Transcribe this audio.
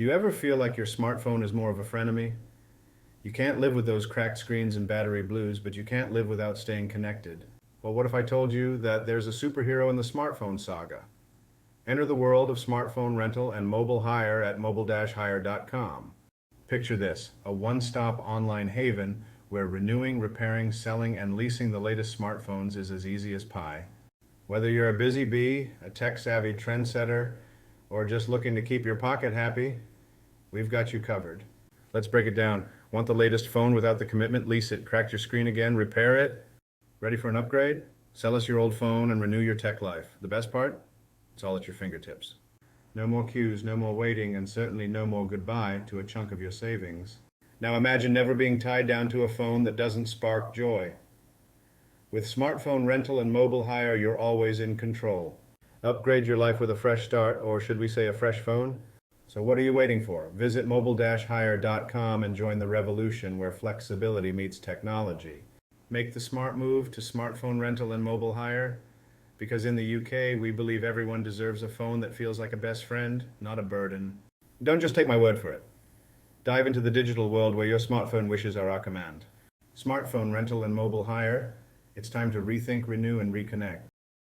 Do you ever feel like your smartphone is more of a frenemy? You can't live with those cracked screens and battery blues, but you can't live without staying connected. Well, what if I told you that there's a superhero in the smartphone saga? Enter the world of smartphone rental and mobile hire at mobile-hire.com. Picture this, a one-stop online haven where renewing, repairing, selling, and leasing the latest smartphones is as easy as pie. Whether you're a busy bee, a tech-savvy trendsetter, or just looking to keep your pocket happy, we've got you covered. Let's break it down. Want the latest phone without the commitment? Lease it. Cracked your screen again? Repair it? Ready for an upgrade? Sell us your old phone and renew your tech life. The best part? It's all at your fingertips. No more queues, no more waiting, and certainly no more goodbye to a chunk of your savings. Now imagine never being tied down to a phone that doesn't spark joy. With smartphone rental and mobile hire, you're always in control. Upgrade your life with a fresh start, or should we say a fresh phone? So what are you waiting for? Visit mobile-hire.com and join the revolution where flexibility meets technology. Make the smart move to smartphone rental and mobile hire, because in the UK, we believe everyone deserves a phone that feels like a best friend, not a burden. Don't just take my word for it. Dive into the digital world where your smartphone wishes are our command. Smartphone rental and mobile hire, it's time to rethink, renew, and reconnect.